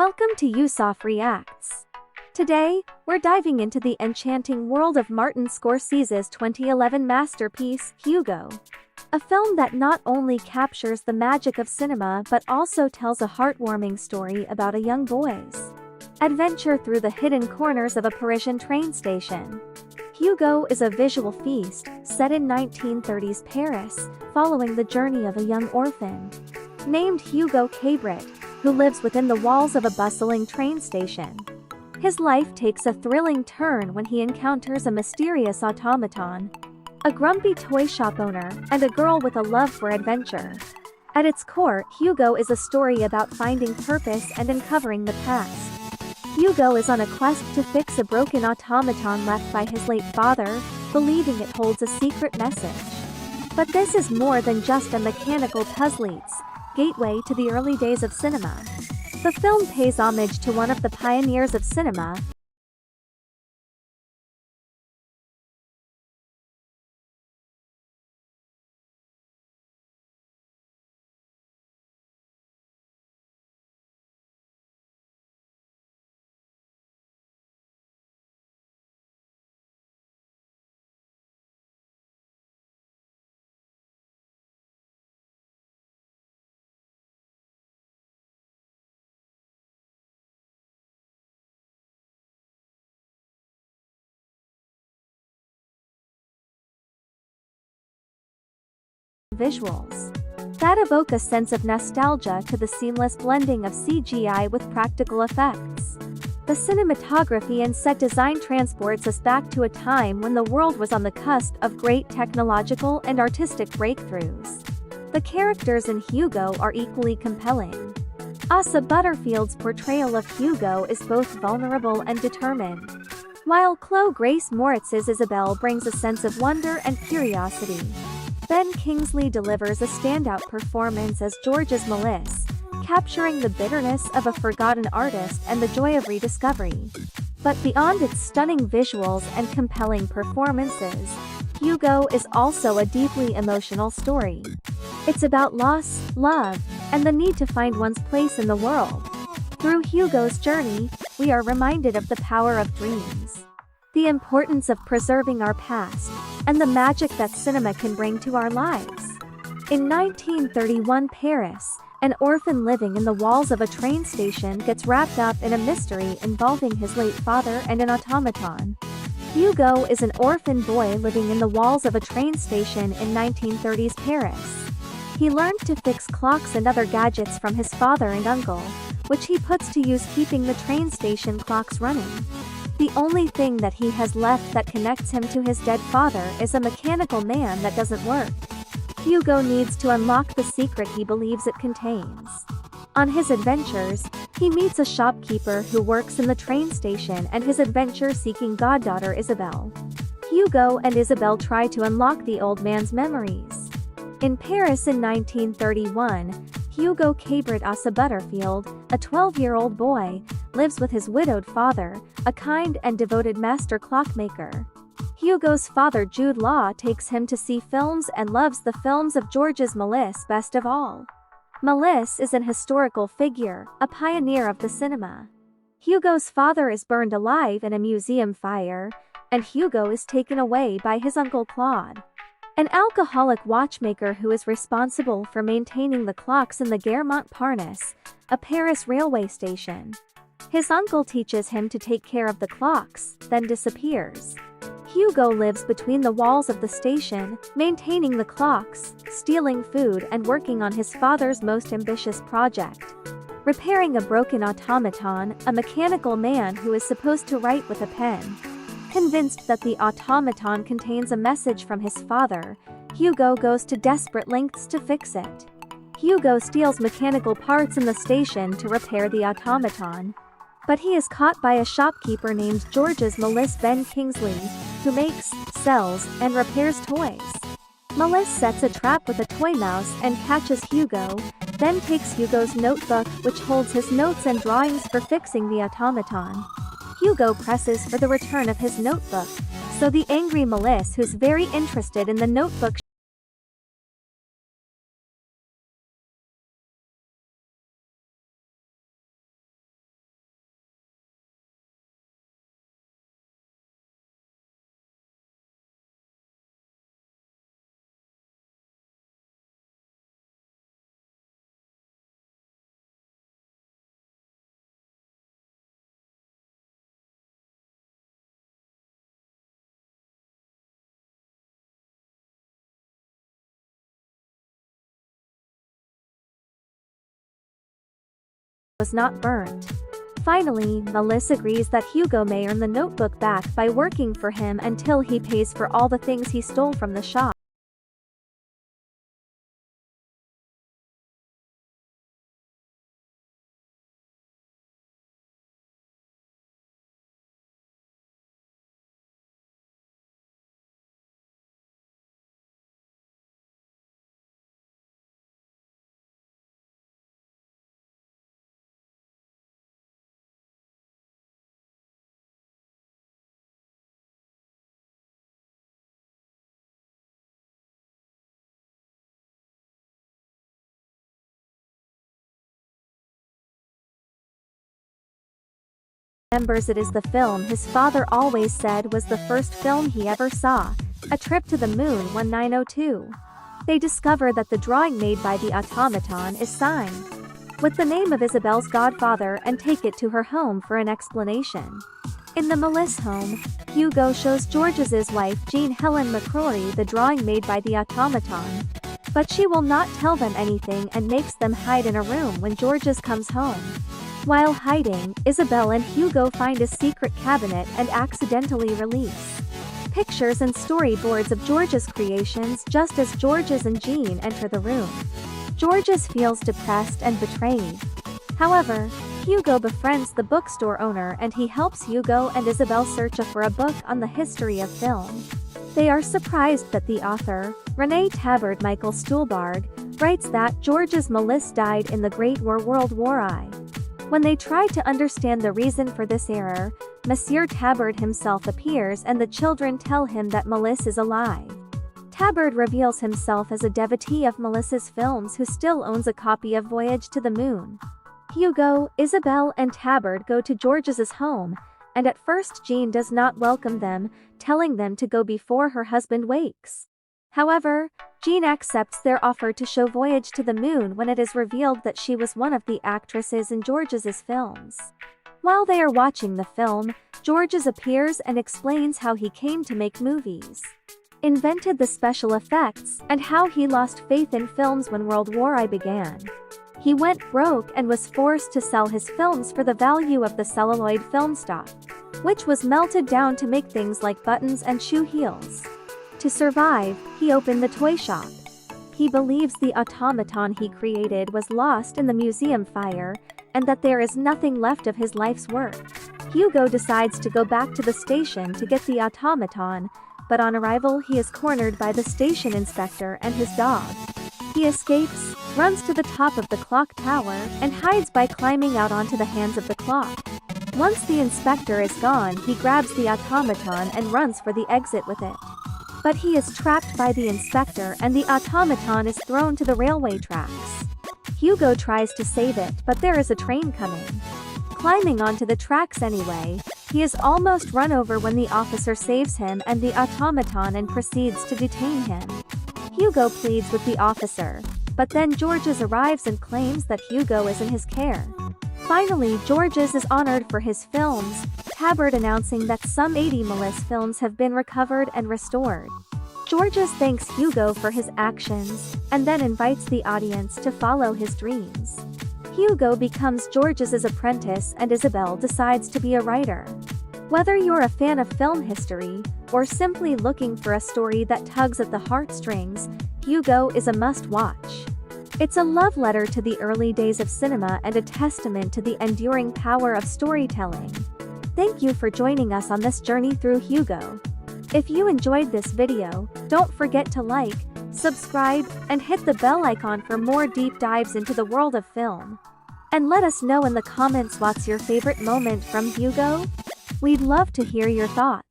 Welcome to Yousaf Reacts. Today, we're diving into the enchanting world of Martin Scorsese's 2011 masterpiece, Hugo. A film that not only captures the magic of cinema but also tells a heartwarming story about a young boy's adventure through the hidden corners of a Parisian train station. Hugo is a visual feast, set in 1930s Paris, following the journey of a young orphan named Hugo Cabret, who lives within the walls of a bustling train station. His life takes a thrilling turn when he encounters a mysterious automaton, a grumpy toy shop owner, and a girl with a love for adventure. At its core, Hugo is a story about finding purpose and uncovering the past. Hugo is on a quest to fix a broken automaton left by his late father, believing it holds a secret message. But this is more than just a mechanical puzzle's gateway to the early days of cinema. The film pays homage to one of the pioneers of cinema, visuals that evoke a sense of nostalgia to the seamless blending of CGI with practical effects. The cinematography and set design transports us back to a time when the world was on the cusp of great technological and artistic breakthroughs. The characters in Hugo are equally compelling. Asa Butterfield's portrayal of Hugo is both vulnerable and determined, while Chloe Grace Moritz's Isabelle brings a sense of wonder and curiosity. Kingsley delivers a standout performance as George's Melisse, capturing the bitterness of a forgotten artist and the joy of rediscovery. But beyond its stunning visuals and compelling performances, Hugo is also a deeply emotional story. It's about loss, love, and the need to find one's place in the world. Through Hugo's journey, we are reminded of the power of dreams, the importance of preserving our past, and the magic that cinema can bring to our lives. In 1931 Paris, an orphan living in the walls of a train station gets wrapped up in a mystery involving his late father and an automaton. Hugo is an orphan boy living in the walls of a train station in 1930s Paris. He learned to fix clocks and other gadgets from his father and uncle, which he puts to use keeping the train station clocks running. The only thing that he has left that connects him to his dead father is a mechanical man that doesn't work. Hugo needs to unlock the secret he believes it contains. On his adventures, he meets a shopkeeper who works in the train station and his adventure-seeking goddaughter Isabelle. Hugo and Isabelle try to unlock the old man's memories. In Paris in 1931, Hugo Cabret Asa Butterfield, a 12-year-old boy, lives with his widowed father, a kind and devoted master clockmaker. Hugo's father Jude takes him to see films and loves the films of George's Melisse best of all. Melisse is an historical figure, a pioneer of the cinema. Hugo's father is burned alive in a museum fire, and Hugo is taken away by his uncle Claude, an alcoholic watchmaker who is responsible for maintaining the clocks in the Gare Montparnasse, a Paris railway station. His uncle teaches him to take care of the clocks, then disappears. Hugo lives between the walls of the station, maintaining the clocks, stealing food and working on his father's most ambitious project, repairing a broken automaton, a mechanical man who is supposed to write with a pen. Convinced that the automaton contains a message from his father, Hugo goes to desperate lengths to fix it. Hugo steals mechanical parts in the station to repair the automaton, but he is caught by a shopkeeper named George's Melisse Kingsley, who makes, sells, and repairs toys. Melisse sets a trap with a toy mouse and catches Hugo, then takes Hugo's notebook which holds his notes and drawings for fixing the automaton. Hugo presses for the return of his notebook, so the angry Melisse, who's very interested in the notebook, was not burnt. Finally, Melissa agrees that Hugo may earn the notebook back by working for him until he pays for all the things he stole from the shop. Remembers it is the film his father always said was the first film he ever saw, A Trip to the Moon 1902. They discover that the drawing made by the automaton is signed with the name of Isabel's godfather and take it to her home for an explanation. In the Melissa home, Hugo shows George's wife Helen McCrory the drawing made by the automaton, but she will not tell them anything and makes them hide in a room when George's comes home. While hiding, Isabel and Hugo find a secret cabinet and accidentally release pictures and storyboards of George's creations just as George's and Jean enter the room. George's feels depressed and betrayed. However, Hugo befriends the bookstore owner and he helps Hugo and Isabel search for a book on the history of film. They are surprised that the author, Rene Tabard Michael Stuhlbarg, writes that George's Melissa died in the Great War World War I. When they try to understand the reason for this error, Monsieur Tabard himself appears and the children tell him that Melissa is alive. Tabard reveals himself as a devotee of Melissa's films who still owns a copy of Voyage to the Moon. Hugo, Isabel and Tabard go to George's home, and at first Jean does not welcome them, telling them to go before her husband wakes. However, Jean accepts their offer to show Voyage to the Moon when it is revealed that she was one of the actresses in George's films. While they are watching the film, George's appears and explains how he came to make movies, invented the special effects, and how he lost faith in films when World War I began. He went broke and was forced to sell his films for the value of the celluloid film stock, which was melted down to make things like buttons and shoe heels. To survive, he opened the toy shop. He believes the automaton he created was lost in the museum fire, and that there is nothing left of his life's work. Hugo decides to go back to the station to get the automaton, but on arrival he is cornered by the station inspector and his dog. He escapes, runs to the top of the clock tower, and hides by climbing out onto the hands of the clock. Once the inspector is gone, he grabs the automaton and runs for the exit with it. But he is trapped by the inspector and the automaton is thrown to the railway tracks. Hugo tries to save it, but there is a train coming. Climbing onto the tracks anyway, he is almost run over when the officer saves him and the automaton and proceeds to detain him. Hugo pleads with the officer, but then George's arrives and claims that Hugo is in his care. Finally, George's is honored for his films, Tabard announcing that some 80 Melissa films have been recovered and restored. George's thanks Hugo for his actions, and then invites the audience to follow his dreams. Hugo becomes George's apprentice and Isabel decides to be a writer. Whether you're a fan of film history, or simply looking for a story that tugs at the heartstrings, Hugo is a must-watch. It's a love letter to the early days of cinema and a testament to the enduring power of storytelling. Thank you for joining us on this journey through Hugo. If you enjoyed this video, don't forget to like, subscribe, and hit the bell icon for more deep dives into the world of film. And let us know in the comments what's your favorite moment from Hugo? We'd love to hear your thoughts.